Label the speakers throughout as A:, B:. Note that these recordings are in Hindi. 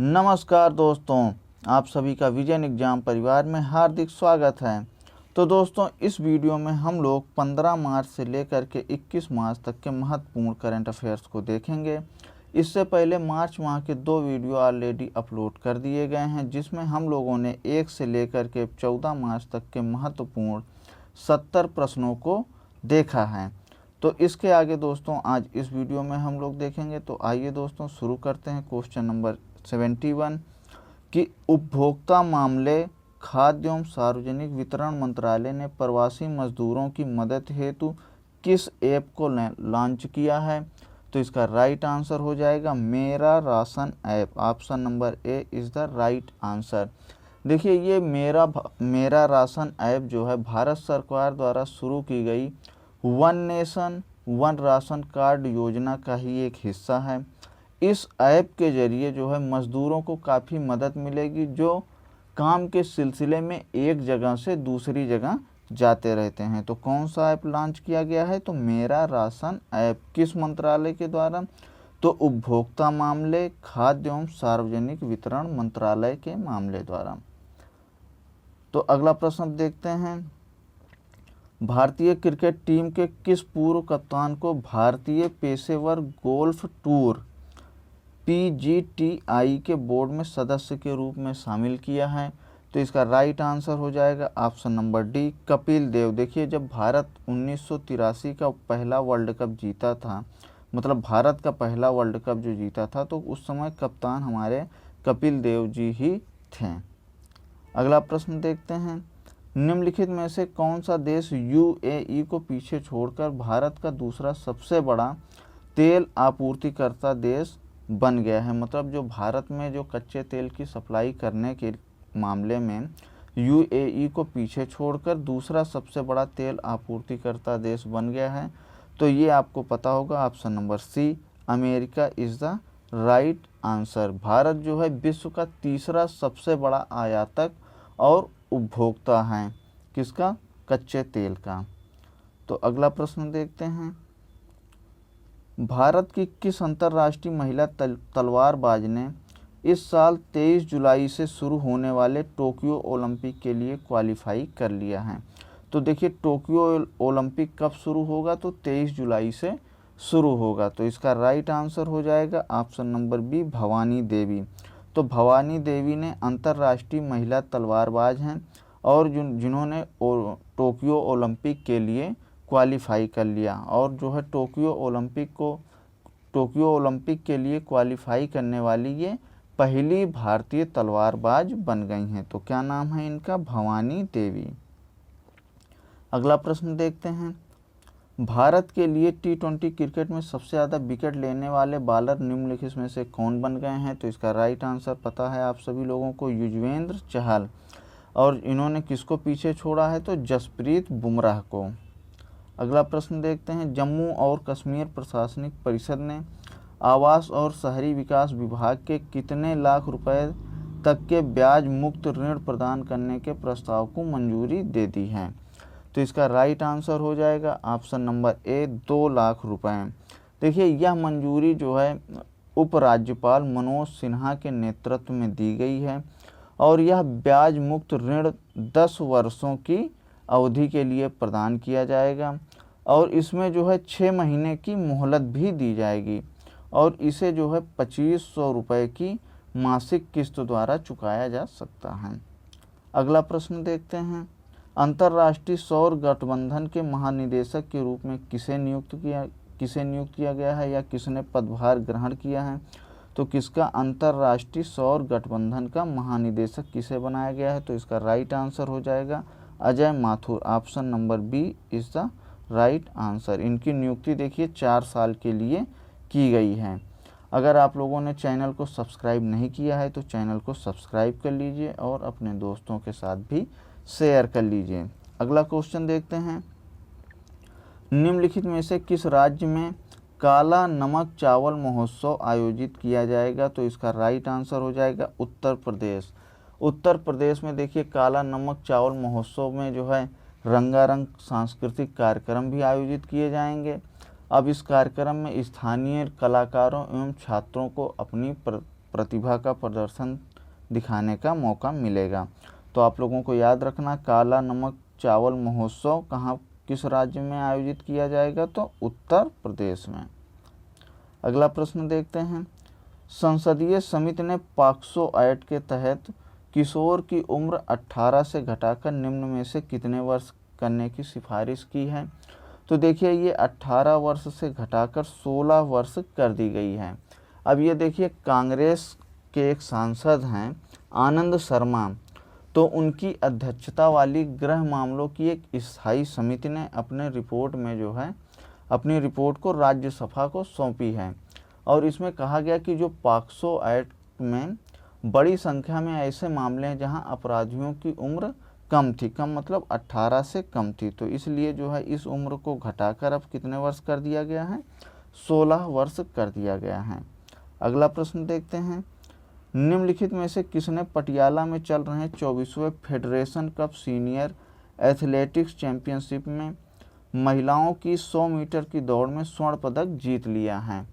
A: नमस्कार दोस्तों, आप सभी का विजन एग्जाम परिवार में हार्दिक स्वागत है। तो दोस्तों, इस वीडियो में हम लोग 15 मार्च से लेकर के 21 मार्च तक के महत्वपूर्ण करंट अफेयर्स को देखेंगे। इससे पहले मार्च माह के 2 वीडियो ऑलरेडी अपलोड कर दिए गए हैं, जिसमें हम लोगों ने 1 से लेकर के 14 मार्च तक के महत्वपूर्ण 70 प्रश्नों को देखा है। तो इसके आगे दोस्तों आज इस वीडियो में हम लोग देखेंगे। तो आइए दोस्तों शुरू करते हैं। क्वेश्चन नंबर 71 कि उपभोक्ता मामले, खाद्य एवं सार्वजनिक वितरण मंत्रालय ने प्रवासी मजदूरों की मदद हेतु किस ऐप को लॉन्च किया है? तो इसका राइट आंसर हो जाएगा मेरा ration app. Option number A is the right answer. देखिए, ये मेरा राशन ऐप जो है भारत सरकार द्वारा शुरू की गई one nation one ration card योजना का ही एक हिस्सा है। इस ऐप के ज़रिए जो है मज़दूरों को काफ़ी मदद मिलेगी, जो काम के सिलसिले में एक जगह से दूसरी जगह जाते रहते हैं। तो कौन सा ऐप लॉन्च किया गया है? तो मेरा राशन ऐप। किस मंत्रालय के द्वारा? तो उपभोक्ता मामले, खाद्य एवं सार्वजनिक वितरण मंत्रालय के मामले द्वारा। तो अगला प्रश्न देखते हैं। भारतीय क्रिकेट टीम के किस पूर्व कप्तान को भारतीय पेशेवर गोल्फ टूर PGTI के बोर्ड में सदस्य के रूप में शामिल किया है? तो इसका राइट आंसर हो जाएगा option number D, Kapil Dev. देखिए, जब भारत 1983 का पहला वर्ल्ड कप जीता था, मतलब भारत का पहला वर्ल्ड कप जो जीता था, तो उस समय कप्तान हमारे कपिल देव जी ही थे। अगला प्रश्न देखते हैं। निम्नलिखित में से कौन सा देश UAE को पीछे छोड़कर भारत का दूसरा सबसे बड़ा तेल आपूर्तिकर्ता देश बन गया है? मतलब जो भारत में जो कच्चे तेल की सप्लाई करने के मामले में UAE को पीछे छोड़कर दूसरा सबसे बड़ा तेल आपूर्तिकर्ता देश बन गया है। तो ये आपको पता होगा, option number C, America is the right answer. Bharat जो है विश्व का तीसरा सबसे बड़ा आयातक और उपभोक्ता है। किसका? कच्चे तेल का। तो अगला प्रश्न देखते हैं। भारत की किस अंतर्राष्ट्रीय महिला तलवारबाज ने इस साल 23 जुलाई से शुरू होने वाले टोक्यो ओलंपिक के लिए क्वालिफाई कर लिया है? तो देखिए, टोक्यो ओलंपिक कब शुरू होगा? तो 23 जुलाई से शुरू होगा। तो इसका राइट आंसर हो जाएगा option number B, Bhavani Devi. तो भवानी देवी ने अंतर्राष्ट्रीय महिला तलवारबाज हैं और जिन्होंने टोक्यो ओलंपिक के लिए क्वालिफाई कर लिया, और जो है टोक्यो ओलंपिक के लिए क्वालिफाई करने वाली ये पहली भारतीय तलवारबाज बन गई हैं। तो क्या नाम है इनका? भवानी देवी। अगला प्रश्न देखते हैं। भारत के लिए T20 क्रिकेट में सबसे ज़्यादा विकेट लेने वाले बॉलर निम्नलिखित में से कौन बन गए हैं? तो इसका राइट आंसर पता है आप सभी लोगों को, युजवेंद्र चहल। और इन्होंने किसको पीछे छोड़ा है? तो जसप्रीत बुमराह को। अगला प्रश्न देखते हैं। जम्मू और कश्मीर प्रशासनिक परिषद ने आवास और शहरी विकास विभाग के कितने लाख रुपए तक के ब्याज मुक्त ऋण प्रदान करने के प्रस्ताव को मंजूरी दे दी है? तो इसका राइट आंसर हो जाएगा ऑप्शन नंबर ए, 2 लाख रुपए। देखिए, यह मंजूरी जो है उपराज्यपाल मनोज सिन्हा के नेतृत्व में दी गई है, और यह ब्याज मुक्त ऋण 10 वर्षों की अवधि के लिए प्रदान किया जाएगा, और इसमें जो है 6 महीने की मोहलत भी दी जाएगी, और इसे जो है 2500 रुपये की मासिक किस्त द्वारा चुकाया जा सकता है। अगला प्रश्न देखते हैं। अंतर्राष्ट्रीय सौर गठबंधन के महानिदेशक के रूप में किसे नियुक्त किया गया है, या किसने पदभार ग्रहण किया है? तो किसका अंतर्राष्ट्रीय सौर गठबंधन का महानिदेशक किसे बनाया गया है? तो इसका राइट आंसर हो जाएगा Ajay Mathur. Option number B is the right answer. इनकी नियुक्ति देखिए 4 साल के लिए की गई है। अगर आप लोगों ने चैनल को सब्सक्राइब नहीं किया है तो चैनल को सब्सक्राइब कर लीजिए और अपने दोस्तों के साथ भी शेयर कर लीजिए। अगला क्वेश्चन देखते हैं। निम्नलिखित में से किस राज्य में काला नमक चावल महोत्सव आयोजित किया जाएगा? तो इसका राइट आंसर हो जाएगा उत्तर प्रदेश। उत्तर प्रदेश में देखिए काला नमक चावल महोत्सव में जो है रंगारंग सांस्कृतिक कार्यक्रम भी आयोजित किए जाएंगे। अब इस कार्यक्रम में स्थानीय कलाकारों एवं छात्रों को अपनी प्रतिभा का प्रदर्शन दिखाने का मौका मिलेगा। तो आप लोगों को याद रखना, काला नमक चावल महोत्सव कहाँ किस राज्य में आयोजित किया जाएगा, तो उत्तर प्रदेश में। अगला प्रश्न देखते हैं, संसदीय समिति ने पॉक्सो एक्ट के तहत किशोर की उम्र 18 से घटाकर निम्न में से कितने वर्ष करने की सिफारिश की है। तो देखिए ये 18 वर्ष से घटाकर 16 वर्ष कर दी गई है। अब ये देखिए कांग्रेस के एक सांसद हैं आनंद शर्मा, तो उनकी अध्यक्षता वाली गृह मामलों की एक स्थायी समिति ने अपने रिपोर्ट में जो है अपनी रिपोर्ट को राज्यसभा को सौंपी है। और इसमें कहा गया कि जो पॉक्सो एक्ट में बड़ी संख्या में ऐसे मामले हैं जहां अपराधियों की उम्र कम थी, कम मतलब 18 से कम थी, तो इसलिए जो है इस उम्र को घटाकर अब कितने वर्ष कर दिया गया है, 16 वर्ष कर दिया गया है। अगला प्रश्न देखते हैं, निम्नलिखित में से किसने पटियाला में चल रहे 24वें federation cup senior athletics championship में महिलाओं की 100 मीटर की दौड़ में स्वर्ण पदक जीत लिया है।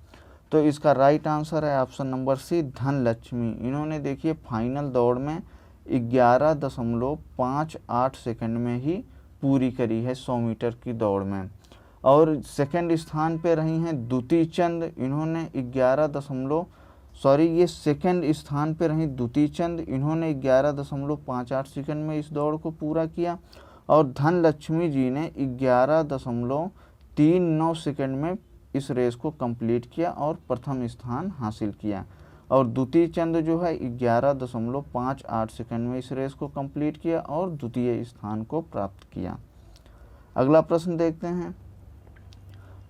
A: तो इसका राइट आंसर है ऑप्शन नंबर सी, धनलक्ष्मी। इन्होंने देखिए फाइनल दौड़ में 11.58 सेकंड में ही पूरी करी है 100 मीटर की दौड़ में। और सेकंड स्थान पे रही हैं द्युति चंद, इन्होंने सेकंड स्थान पे रही द्युति चंद, इन्होंने 11.58 सेकंड में इस दौड़ को पूरा किया। और धनलक्ष्मी जी ने 11.39 सेकंड में इस रेस को कंप्लीट किया और प्रथम स्थान हासिल किया। और द्युति चंद जो है 11.58 सेकंड में इस रेस को कंप्लीट किया और द्वितीय स्थान को प्राप्त किया। अगला प्रश्न देखते हैं,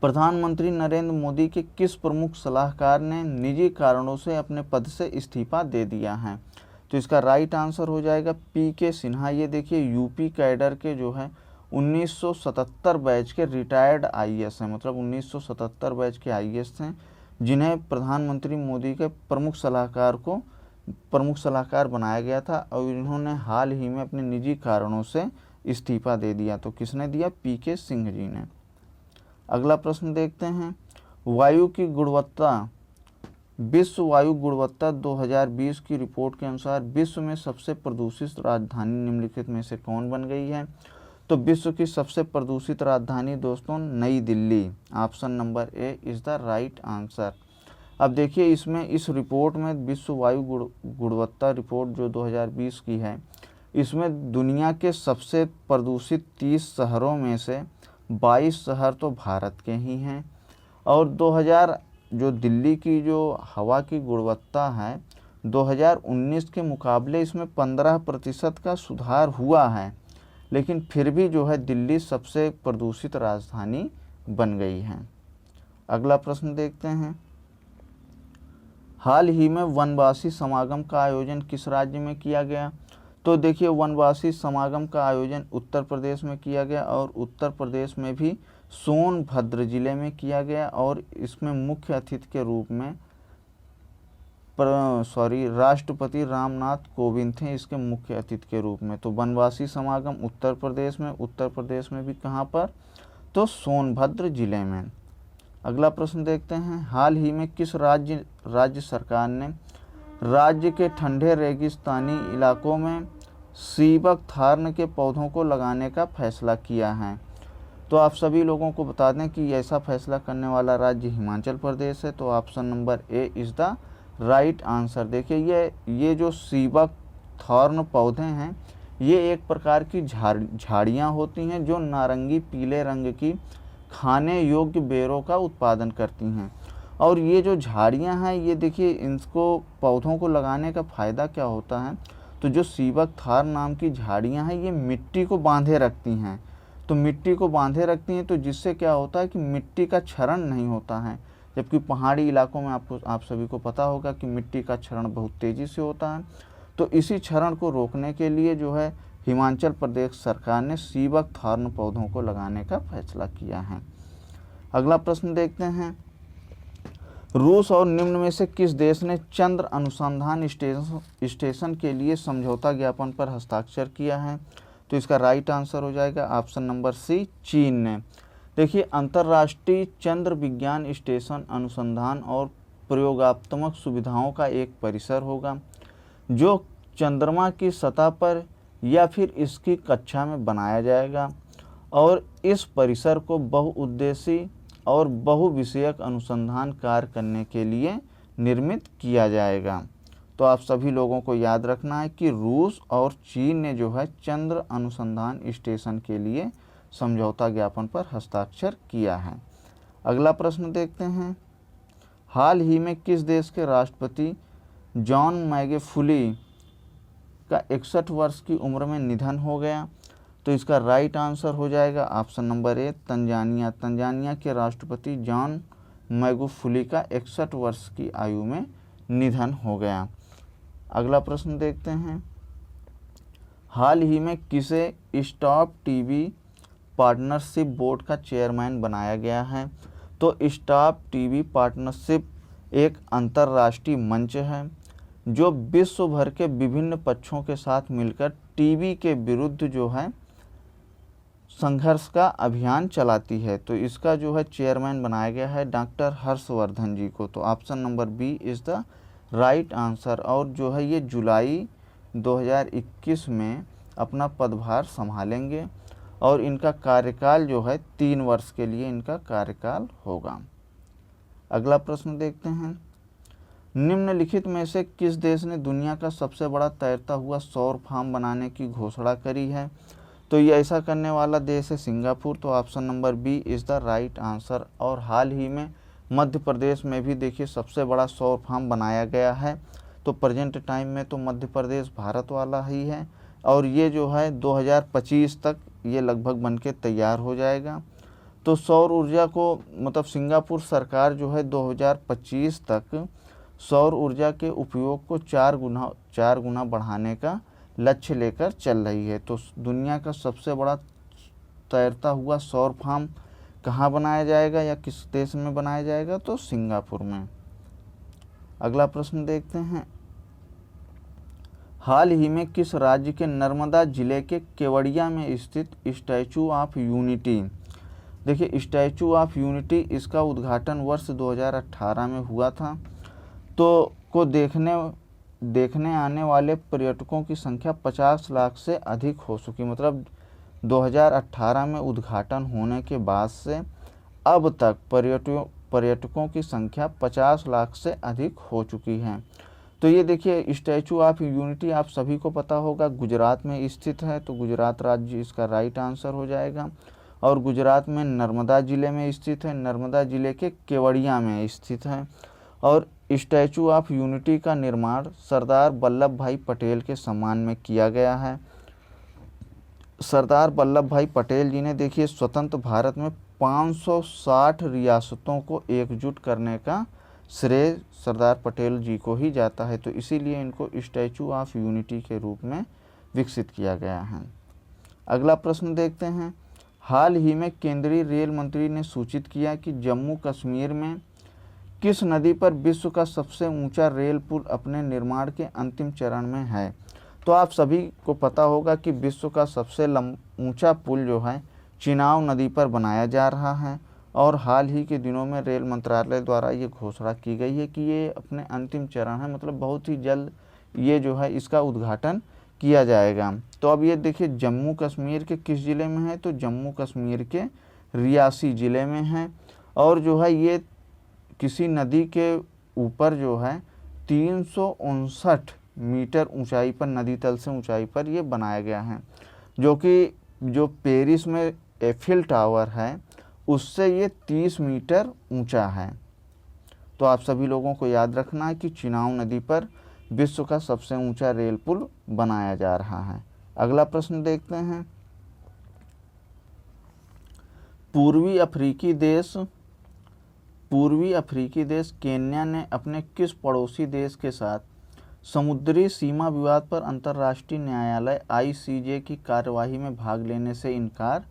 A: प्रधानमंत्री नरेंद्र मोदी के किस प्रमुख सलाहकार ने निजी कारणों से अपने पद से इस्तीफा दे दिया है। तो इसका राइट आंसर हो जाएगा पीके सिन्हा। ये देखिए यूपी कैडर के जो है 1977 बैच के रिटायर्ड आईएएस हैं, मतलब 1977 बैच के आईएएस हैं जिन्हें प्रधानमंत्री मोदी के प्रमुख सलाहकार बनाया गया था और इन्होंने हाल ही में अपने निजी कारणों से इस्तीफा दे दिया। तो किसने दिया, पीके सिंह जी ने। अगला प्रश्न देखते हैं, वायु की गुणवत्ता, विश्व वायु गुणवत्ता 2020 की रिपोर्ट के अनुसार विश्व में सबसे प्रदूषित राजधानी निम्नलिखित में से कौन बन गई है। तो विश्व की सबसे प्रदूषित राजधानी दोस्तों नई Delhi, option number A is the right answer. अब देखिए इसमें इस रिपोर्ट में विश्व वायु गुणवत्ता रिपोर्ट जो 2020 की है, इसमें दुनिया के सबसे प्रदूषित 30 शहरों में से 22 शहर तो भारत के ही हैं। और जो दिल्ली की जो हवा की गुणवत्ता है 2019 के मुकाबले इसमें 15% का सुधार हुआ है, लेकिन फिर भी जो है दिल्ली सबसे प्रदूषित राजधानी बन गई है। अगला प्रश्न देखते हैं, हाल ही में वनवासी समागम का आयोजन किस राज्य में किया गया। तो देखिए वनवासी समागम का आयोजन उत्तर प्रदेश में किया गया और उत्तर प्रदेश में भी सोनभद्र जिले में किया गया और इसमें मुख्य अतिथि के रूप में राष्ट्रपति रामनाथ कोविंद थे इसके मुख्य अतिथि के रूप में। तो वनवासी समागम उत्तर प्रदेश में भी कहाँ पर, तो सोनभद्र जिले में। अगला प्रश्न देखते हैं, हाल ही में किस राज्य सरकार ने राज्य के ठंडे रेगिस्तानी इलाकों में सीबक थार्न के पौधों को लगाने का फैसला किया है। तो आप सभी लोगों को बता दें कि ऐसा फैसला करने वाला राज्य हिमाचल प्रदेश है। तो option number A is the right answer. देखिए ये जो सीबक थॉर्न पौधे हैं ये एक प्रकार की झाड़ियाँ होती हैं जो नारंगी पीले रंग की खाने योग्य बेरों का उत्पादन करती हैं। और ये जो झाड़ियाँ हैं ये देखिए इनको पौधों को लगाने का फ़ायदा क्या होता है, तो जो सीबक थार नाम की झाड़ियाँ हैं ये मिट्टी को बांधे रखती हैं। तो मिट्टी को बांधे रखती हैं तो जिससे क्या होता है कि मिट्टी का क्षरण नहीं होता है, जबकि पहाड़ी इलाकों में आप सभी को पता होगा कि मिट्टी का क्षरण बहुत तेज़ी से होता है। तो इसी क्षरण को रोकने के लिए जो है हिमाचल प्रदेश सरकार ने सीबक थार्न पौधों को लगाने का फैसला किया है। अगला प्रश्न देखते हैं, रूस और निम्न में से किस देश ने चंद्र अनुसंधान स्टेशन के लिए समझौता ज्ञापन पर हस्ताक्षर किया है। तो इसका राइट आंसर हो जाएगा ऑप्शन नंबर सी, चीन ने। देखिए अंतर्राष्ट्रीय चंद्र विज्ञान स्टेशन अनुसंधान और प्रयोगात्मक सुविधाओं का एक परिसर होगा जो चंद्रमा की सतह पर या फिर इसकी कक्षा में बनाया जाएगा और इस परिसर को बहुउद्देशीय और बहुविषयक अनुसंधान कार्य करने के लिए निर्मित किया जाएगा। तो आप सभी लोगों को याद रखना है कि रूस और चीन ने जो है चंद्र अनुसंधान स्टेशन के लिए समझौता ज्ञापन पर हस्ताक्षर किया है। अगला प्रश्न देखते हैं, हाल ही में किस देश के राष्ट्रपति जॉन मैगेफुली का 61 वर्ष की उम्र में निधन हो गया? तो इसका राइट आंसर हो जाएगा option number A, Tanzania. Tanzania के राष्ट्रपति जॉन मैगुफुली का 61 वर्ष की आयु में निधन हो गया। अगला प्रश्न देखते हैं, हाल ही में किसे स्टॉप टीबी पार्टनरशिप बोर्ड का चेयरमैन बनाया गया है? तो स्टॉप टीबी पार्टनरशिप एक अंतर्राष्ट्रीय मंच है जो विश्व भर के विभिन्न पक्षों के साथ मिलकर टीबी के विरुद्ध जो है संघर्ष का अभियान चलाती है। तो इसका जो है चेयरमैन बनाया गया है डॉक्टर हर्षवर्धन जी को। तो option number B is the right answer. और जो है ये जुलाई 2021 में अपना पदभार संभालेंगे और इनका कार्यकाल जो है 3 वर्ष के लिए इनका कार्यकाल होगा। अगला प्रश्न देखते हैं, निम्नलिखित में से किस देश ने दुनिया का सबसे बड़ा तैरता हुआ सौर फार्म बनाने की घोषणा करी है? तो ये ऐसा करने वाला देश है सिंगापुर। तो option number B is the right answer. और हाल ही में मध्य प्रदेश में भी देखिए सबसे बड़ा सौर फार्म बनाया गया है। तो प्रेजेंट टाइम में तो मध्य प्रदेश भारत वाला ही है और ये जो है 2025 तक ये लगभग बनके तैयार हो जाएगा। तो सौर ऊर्जा को मतलब सिंगापुर सरकार जो है 2025 तक सौर ऊर्जा के उपयोग को 4 गुना बढ़ाने का लक्ष्य लेकर चल रही है। तो दुनिया का सबसे बड़ा तैरता हुआ सौर फार्म कहाँ बनाया जाएगा या किस देश में बनाया जाएगा? तो सिंगापुर में। अगला प्रश्न देखते हैं, हाल ही में किस राज्य के नर्मदा जिले के केवड़िया में स्थित स्टैचू ऑफ यूनिटी, देखिए स्टैचू ऑफ यूनिटी इसका उद्घाटन वर्ष 2018 में हुआ था। तो को देखने आने वाले पर्यटकों की संख्या 50 लाख से अधिक हो चुकी। मतलब 2018 में उद्घाटन होने के बाद से अब तक पर्यटकों की संख्या 50 लाख से अधिक हो चुकी है। तो ये देखिए स्टैचू ऑफ यूनिटी आप सभी को पता होगा गुजरात में स्थित है। तो गुजरात राज्य इसका राइट आंसर हो जाएगा। और गुजरात में नर्मदा जिले में स्थित है, नर्मदा जिले के केवड़िया में स्थित है। और स्टैचू ऑफ यूनिटी का निर्माण सरदार वल्लभ भाई पटेल के सम्मान में किया गया है। सरदार वल्लभ भाई पटेल जी ने देखिए स्वतंत्र भारत में 560 रियासतों को एकजुट करने का श्रेय सरदार पटेल जी को ही जाता है। तो इसीलिए इनको स्टैचू ऑफ यूनिटी के रूप में विकसित किया गया है। अगला प्रश्न देखते हैं, हाल ही में केंद्रीय रेल मंत्री ने सूचित किया कि जम्मू कश्मीर में किस नदी पर विश्व का सबसे ऊंचा रेल पुल अपने निर्माण के अंतिम चरण में है? तो आप सभी को पता होगा कि विश्व का सबसे ऊंचा पुल जो है चिनाब नदी पर बनाया जा रहा है और हाल ही के दिनों में रेल मंत्रालय द्वारा ये घोषणा की गई है कि ये अपने अंतिम चरण है, मतलब बहुत ही जल्द ये जो है इसका उद्घाटन किया जाएगा। तो अब ये देखिए जम्मू कश्मीर के किस ज़िले में है? तो जम्मू कश्मीर के रियासी ज़िले में है। और जो है ये किसी नदी के ऊपर जो है 359 मीटर ऊंचाई पर, नदी तल से ऊंचाई पर ये बनाया गया है, जो कि जो पेरिस में एफिल टावर है उससे ये 30 मीटर ऊंचा है। तो आप सभी लोगों को याद रखना है कि चिनाब नदी पर विश्व का सबसे ऊंचा रेल पुल बनाया जा रहा है। अगला प्रश्न देखते हैं, पूर्वी अफ्रीकी देश केन्या ने अपने किस पड़ोसी देश के साथ समुद्री सीमा विवाद पर अंतर्राष्ट्रीय न्यायालय ICJ की कार्यवाही में भाग लेने से इनकार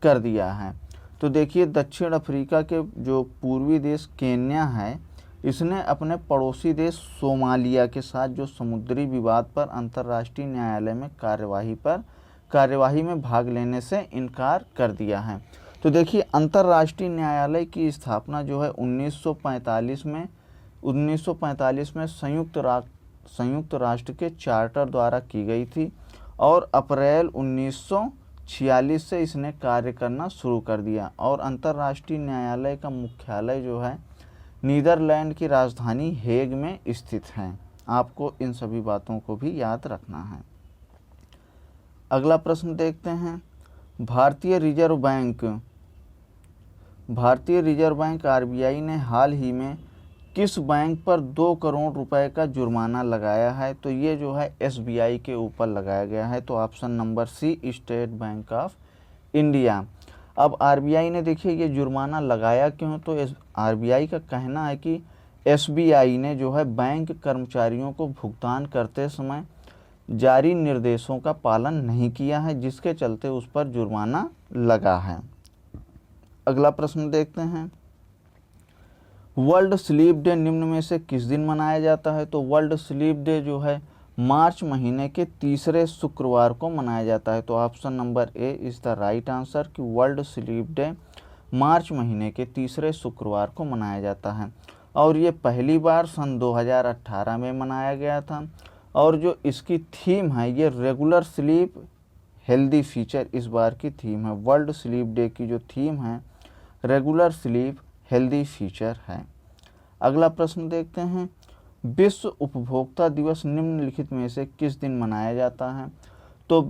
A: कर दिया है? तो देखिए दक्षिण अफ्रीका के जो पूर्वी देश केन्या है इसने अपने पड़ोसी देश सोमालिया के साथ जो समुद्री विवाद पर अंतर्राष्ट्रीय न्यायालय में कार्यवाही में भाग लेने से इनकार कर दिया है। तो देखिए अंतर्राष्ट्रीय न्यायालय की स्थापना जो है 1945 में 1945 में संयुक्त राष्ट्र के चार्टर द्वारा की गई थी और अप्रैल 1946 से इसने कार्य करना शुरू कर दिया। और अंतर्राष्ट्रीय न्यायालय का मुख्यालय जो है नीदरलैंड की राजधानी हेग में स्थित है। आपको इन सभी बातों को भी याद रखना है। अगला प्रश्न देखते हैं। भारतीय रिजर्व बैंक आरबीआई ने हाल ही में किस बैंक पर 2 करोड़ रुपए का जुर्माना लगाया है? तो ये जो है एसबीआई के ऊपर लगाया गया है। तो option number C, State Bank of India. अब आरबीआई ने देखिए ये जुर्माना लगाया क्यों? तो आरबीआई का कहना है कि एसबीआई ने जो है बैंक कर्मचारियों को भुगतान करते समय जारी निर्देशों का पालन नहीं किया है, जिसके चलते उस पर जुर्माना लगा है। अगला प्रश्न देखते हैं। वर्ल्ड स्लीप डे निम्न में से किस दिन मनाया जाता है? तो वर्ल्ड स्लीप डे जो है मार्च महीने के तीसरे शुक्रवार को मनाया जाता है। तो option number A is the right answer कि वर्ल्ड स्लीप डे मार्च महीने के तीसरे शुक्रवार को मनाया जाता है। और ये पहली बार सन 2018 में मनाया गया था। और जो इसकी थीम है ये रेगुलर स्लीप हेल्दी फीचर इस बार की थीम है। वर्ल्ड स्लीप डे की जो थीम है रेगुलर स्लीप हेल्दी फीचर है। अगला प्रश्न देखते हैं। विश्व उपभोक्ता दिवस निम्नलिखित में से किस दिन मनाया जाता है? तो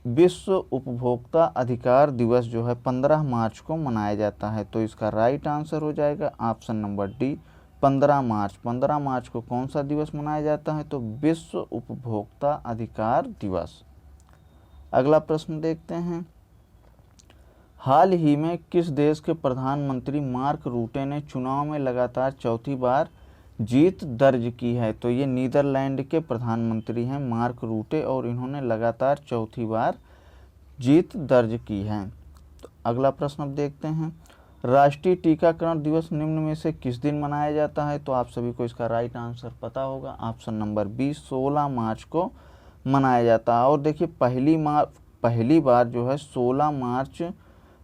A: विश्व उपभोक्ता अधिकार दिवस जो है 15 मार्च को मनाया जाता है। तो इसका राइट आंसर हो जाएगा ऑप्शन नंबर डी 15 मार्च। 15 मार्च को कौन सा दिवस मनाया जाता है? तो विश्व उपभोक्ता अधिकार दिवस। अगला प्रश्न देखते हैं। हाल ही में किस देश के प्रधानमंत्री मार्क रूटे ने चुनाव में लगातार चौथी बार जीत दर्ज की है? तो ये नीदरलैंड के प्रधानमंत्री हैं मार्क रूटे और इन्होंने लगातार चौथी बार जीत दर्ज की है। तो अगला प्रश्न अब देखते हैं। राष्ट्रीय टीकाकरण दिवस निम्न में से किस दिन मनाया जाता है? तो आप सभी को इसका राइट आंसर पता होगा। ऑप्शन नंबर बी 16 मार्च को मनाया जाता है। और देखिए पहली बार जो है 16 मार्च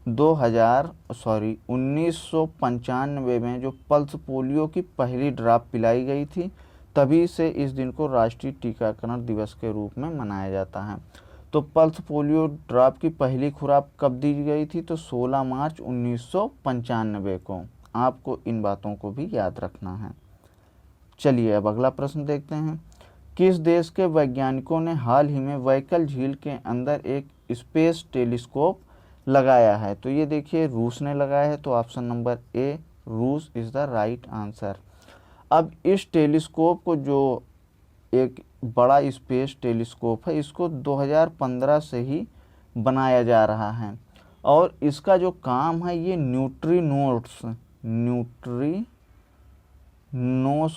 A: 1995 में जो पल्स पोलियो की पहली ड्रॉप पिलाई गई थी, तभी से इस दिन को राष्ट्रीय टीकाकरण दिवस के रूप में मनाया जाता है। तो पल्स पोलियो ड्रॉप की पहली खुराक कब दी गई थी? तो 16 मार्च 1995 को। आपको इन बातों को भी याद रखना है। चलिए अब अगला प्रश्न देखते हैं। किस देश के वैज्ञानिकों ने हाल ही में वैकल झील के अंदर एक स्पेस टेलीस्कोप लगाया है? तो ये देखिए रूस ने लगाया है। तो ऑप्शन नंबर ए रूस इज़ द राइट आंसर। अब इस टेलीस्कोप को जो एक बड़ा स्पेस टेलीस्कोप है इसको 2015 से ही बनाया जा रहा है और इसका जो काम है ये न्यूट्रिनोस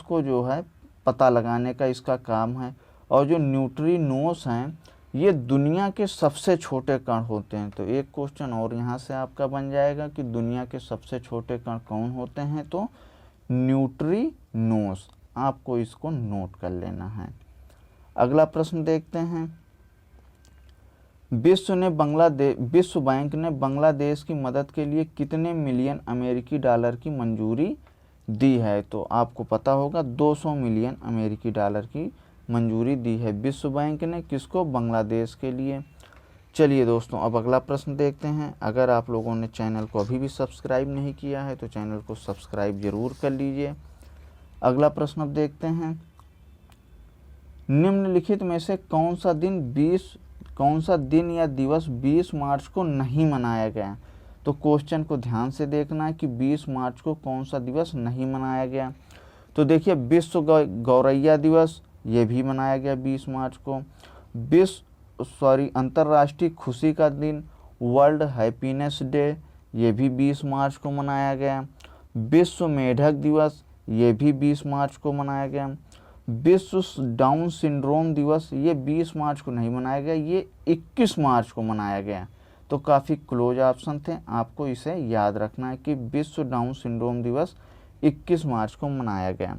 A: को जो है पता लगाने का इसका काम है। और जो न्यूट्रिनोस हैं ये दुनिया के सबसे छोटे कण होते हैं। तो एक क्वेश्चन और यहाँ से आपका बन जाएगा कि दुनिया के सबसे छोटे कण कौन होते हैं? तो न्यूट्रिनोस। आपको इसको नोट कर लेना है। अगला प्रश्न देखते हैं। विश्व बैंक ने बांग्लादेश की मदद के लिए कितने मिलियन अमेरिकी डॉलर की मंजूरी दी है? तो आपको पता होगा 200 मिलियन अमेरिकी डॉलर की मंजूरी दी है विश्व बैंक ने। किसको? बांग्लादेश के लिए। चलिए दोस्तों अब अगला प्रश्न देखते हैं। अगर आप लोगों ने चैनल को अभी भी सब्सक्राइब नहीं किया है तो चैनल को सब्सक्राइब जरूर कर लीजिए। अगला प्रश्न अब देखते हैं। निम्नलिखित में से कौन सा दिन या दिवस 20 मार्च को नहीं मनाया गया? तो क्वेश्चन को ध्यान से देखना है कि 20 मार्च को कौन सा दिवस नहीं मनाया गया। तो देखिए विश्व गौरैया दिवस ये भी मनाया गया 20 मार्च को। अंतर्राष्ट्रीय खुशी का दिन वर्ल्ड हैप्पीनेस डे ये भी 20 मार्च को मनाया गया। विश्व मेढक दिवस ये भी 20 मार्च को मनाया गया। विश्व डाउन सिंड्रोम दिवस ये 20 मार्च को नहीं मनाया गया, ये 21 मार्च को मनाया गया। तो काफ़ी क्लोज ऑप्शन थे, आपको इसे याद रखना है कि विश्व डाउन सिंड्रोम दिवस 21 मार्च को मनाया गया।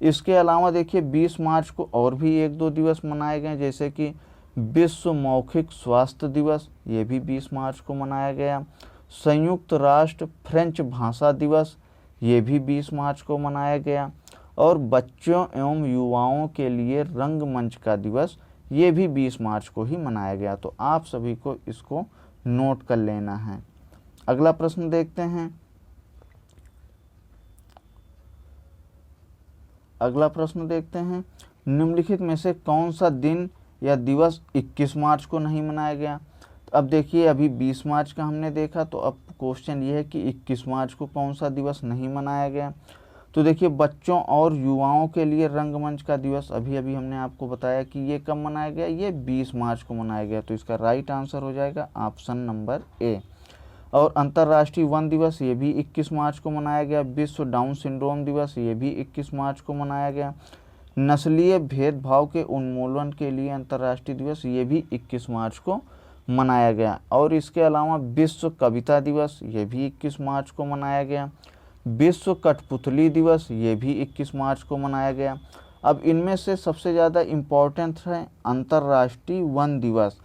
A: इसके अलावा देखिए 20 मार्च को और भी 1-2 दिवस मनाए गए, जैसे कि विश्व मौखिक स्वास्थ्य दिवस ये भी 20 मार्च को मनाया गया। संयुक्त राष्ट्र फ्रेंच भाषा दिवस ये भी 20 मार्च को मनाया गया। और बच्चों एवं युवाओं के लिए रंगमंच का दिवस, ये भी 20 मार्च को ही मनाया गया। तो आप सभी को इसको नोट कर लेना है। अगला प्रश्न देखते हैं। अगला प्रश्न देखते हैं, निम्नलिखित में से कौन सा दिन या दिवस 21 मार्च को नहीं मनाया गया। तो अब देखिए, अभी 20 मार्च का हमने देखा, तो अब क्वेश्चन ये है कि 21 मार्च को कौन सा दिवस नहीं मनाया गया। तो देखिए, बच्चों और युवाओं के लिए रंगमंच का दिवस अभी अभी हमने आपको बताया कि ये कब मनाया गया, ये 20 मार्च को मनाया गया। तो इसका राइट आंसर हो जाएगा ऑप्शन नंबर ए। और अंतर्राष्ट्रीय वन दिवस, ये भी 21 मार्च को मनाया गया। विश्व डाउन सिंड्रोम दिवस, ये भी 21 मार्च को मनाया गया। नस्लीय भेदभाव के उन्मूलन के लिए अंतर्राष्ट्रीय दिवस, ये भी 21 मार्च को मनाया गया। और इसके अलावा विश्व कविता दिवस, ये भी 21 मार्च को मनाया गया। विश्व कठपुतली दिवस, ये भी 21 मार्च को मनाया गया। अब इनमें से सबसे ज़्यादा इम्पोर्टेंट है अंतर्राष्ट्रीय वन दिवस।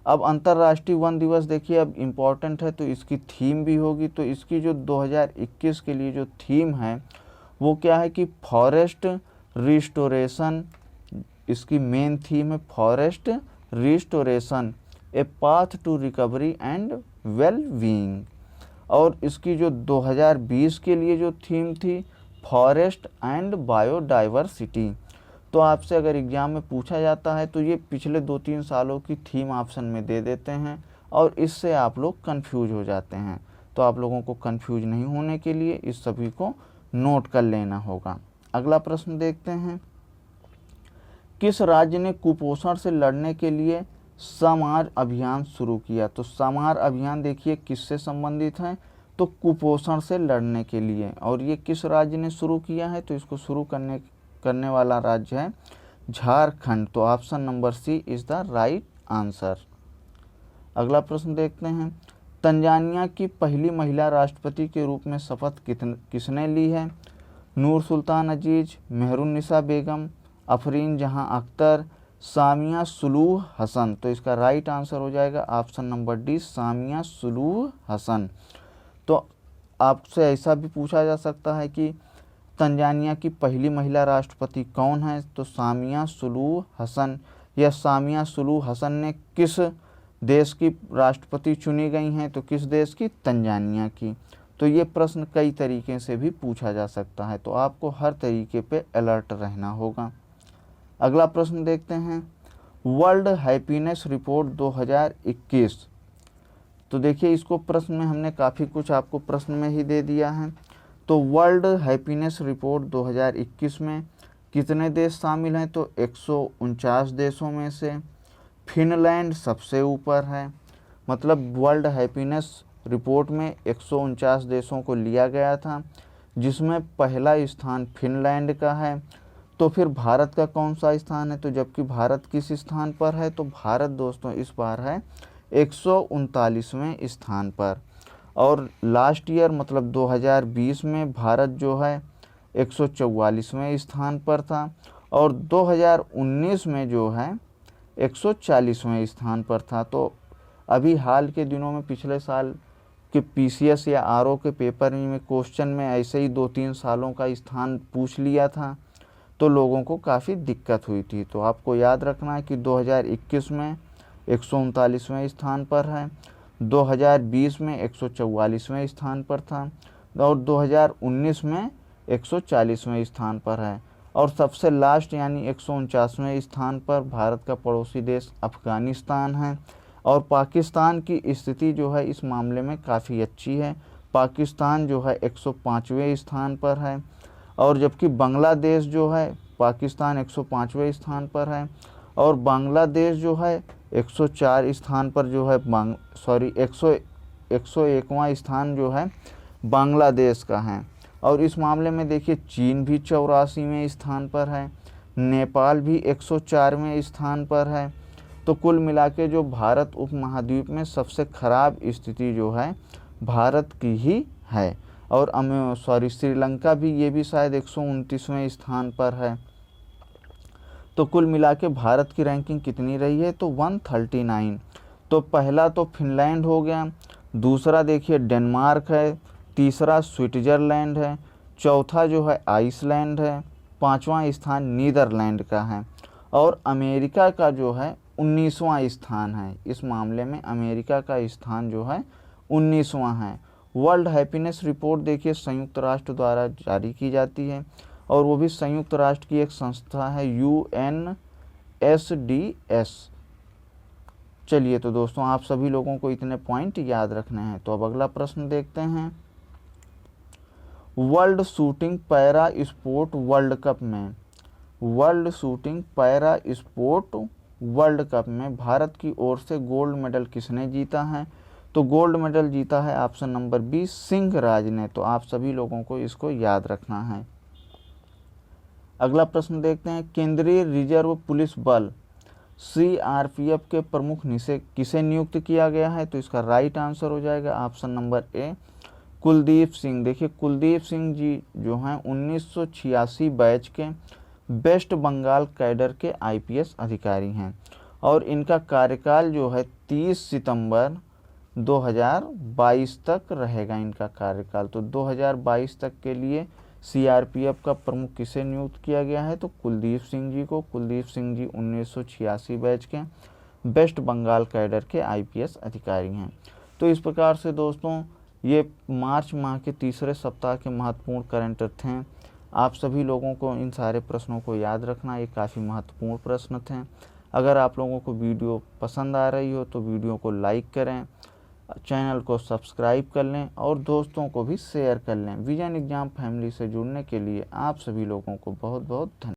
A: अब अंतर्राष्ट्रीय वन दिवस देखिए, अब इम्पोर्टेंट है तो इसकी थीम भी होगी। तो इसकी जो 2021 के लिए जो थीम है वो क्या है कि फॉरेस्ट रिस्टोरेशन, इसकी मेन थीम है forest restoration, a path to recovery and well being. और इसकी जो 2020 के लिए जो थीम थी फॉरेस्ट एंड बायोडाइवर्सिटी। तो आपसे अगर एग्जाम में पूछा जाता है तो ये पिछले 2-3 सालों की थीम ऑप्शन में दे देते हैं और इससे आप लोग कंफ्यूज हो जाते हैं। तो आप लोगों को कंफ्यूज नहीं होने के लिए इस सभी को नोट कर लेना होगा। अगला प्रश्न देखते हैं, किस राज्य ने कुपोषण से लड़ने के लिए समार अभियान शुरू किया। तो समार अभियान देखिए किससे संबंधित है, तो कुपोषण से लड़ने के लिए। और ये किस राज्य ने शुरू किया है, तो इसको शुरू करने वाला राज्य है झारखंड। तो option number C is the right answer. अगला प्रश्न देखते हैं, तंजानिया की पहली महिला राष्ट्रपति के रूप में शपथ किसने ली है। नूर सुल्तान अजीज, मेहरुन्निसा बेगम, अफरीन जहां अख्तर, सामिया सुलूह हसन। तो इसका राइट आंसर हो जाएगा option number D, Samia Suluhu Hassan. तो आपसे ऐसा भी पूछा जा सकता है कि तंजानिया की पहली महिला राष्ट्रपति कौन है, तो सामिया सुलूह हसन। यह सामिया सुलूह हसन ने किस देश की राष्ट्रपति चुनी गई हैं, तो किस देश की, तंजानिया की। तो ये प्रश्न कई तरीके से भी पूछा जा सकता है, तो आपको हर तरीके पे अलर्ट रहना होगा। अगला प्रश्न देखते हैं, वर्ल्ड हैप्पीनेस रिपोर्ट 2021। तो देखिए, इसको प्रश्न में हमने काफ़ी कुछ आपको प्रश्न में ही दे दिया है। तो वर्ल्ड हैप्पीनेस रिपोर्ट 2021 में कितने देश शामिल हैं, तो 149 देशों में से फिनलैंड सबसे ऊपर है। मतलब वर्ल्ड हैप्पीनेस रिपोर्ट में 149 देशों को लिया गया था, जिसमें पहला स्थान फिनलैंड का है। तो फिर भारत का कौन सा स्थान है, तो जबकि भारत किस स्थान पर है, तो भारत दोस्तों इस बार है 139वें स्थान पर। और लास्ट ईयर मतलब 2020 में भारत जो है 144वें स्थान पर था और 2019 में जो है 140वें स्थान पर था। तो अभी हाल के दिनों में पिछले साल के पीसीएस या आरओ के पेपर में क्वेश्चन में ऐसे ही 2-3 सालों का स्थान पूछ लिया था, तो लोगों को काफ़ी दिक्कत हुई थी। तो आपको याद रखना है कि 2021 में 139वें स्थान पर है, 2020 में 144वें स्थान पर था और 2019 में 140वें स्थान पर है। और सबसे लास्ट यानी 149वें स्थान पर भारत का पड़ोसी देश अफ़गानिस्तान है। और पाकिस्तान की स्थिति जो है इस मामले में काफ़ी अच्छी है। पाकिस्तान जो है 105वें स्थान पर है और जबकि बांग्लादेश जो है, पाकिस्तान 105वें स्थान पर है और बांग्लादेश जो है 104 स्थान पर जो है 101वां स्थान जो है बांग्लादेश का है। और इस मामले में देखिए चीन भी 84वें स्थान पर है, नेपाल भी 104वें स्थान पर है। तो कुल मिला के जो भारत उपमहाद्वीप में सबसे ख़राब स्थिति जो है भारत की ही है। और श्रीलंका भी, ये भी शायद 129वें स्थान पर है। तो कुल मिला के भारत की रैंकिंग कितनी रही है, तो 139। तो पहला तो फिनलैंड हो गया, दूसरा देखिए डेनमार्क है, तीसरा स्विट्ज़रलैंड है, चौथा जो है आइसलैंड है, 5वां स्थान नीदरलैंड का है और अमेरिका का जो है 19वां स्थान है। इस मामले में अमेरिका का स्थान जो है 19वां है। वर्ल्ड हैप्पीनेस रिपोर्ट देखिए संयुक्त राष्ट्र द्वारा जारी की जाती है और वो भी संयुक्त राष्ट्र की एक संस्था है UNSDS। चलिए तो दोस्तों आप सभी लोगों को इतने पॉइंट याद रखने हैं। तो अब अगला प्रश्न देखते हैं। World shooting para sport world cup में, world shooting para sport world cup में भारत की ओर से गोल्ड मेडल किसने जीता है? तो गोल्ड मेडल जीता है ऑप्शन नंबर बी सिंह राज ने। तो आप सभी लोगों को इसको याद रखना है। अगला प्रश्न देखते हैं। केंद्रीय रिजर्व पुलिस बल CRPF के प्रमुख किसे नियुक्त किया गया है? तो इसका राइट आंसर हो जाएगा option number A Kuldeep Singh. देखिए कुलदीप सिंह जी जो हैं 1986 बैच के वेस्ट बंगाल कैडर के IPS अधिकारी हैं और इनका कार्यकाल जो है 30 सितंबर 2022 तक रहेगा इनका कार्यकाल। तो 2022 तक के लिए CRPF का प्रमुख किसे नियुक्त किया गया है? तो कुलदीप सिंह जी को। कुलदीप सिंह जी 1986 बैच के वेस्ट बंगाल कैडर के IPS अधिकारी हैं। तो इस प्रकार से दोस्तों ये मार्च माह के तीसरे सप्ताह के महत्वपूर्ण करंट थे। आप सभी लोगों को इन सारे प्रश्नों को याद रखना, ये काफ़ी महत्वपूर्ण प्रश्न थे। अगर आप लोगों को वीडियो पसंद आ रही हो तो वीडियो को लाइक करें, चैनल को सब्सक्राइब कर लें और दोस्तों को भी शेयर कर लें। विजन एग्जाम फैमिली से जुड़ने के लिए आप सभी लोगों को बहुत बहुत धन्यवाद।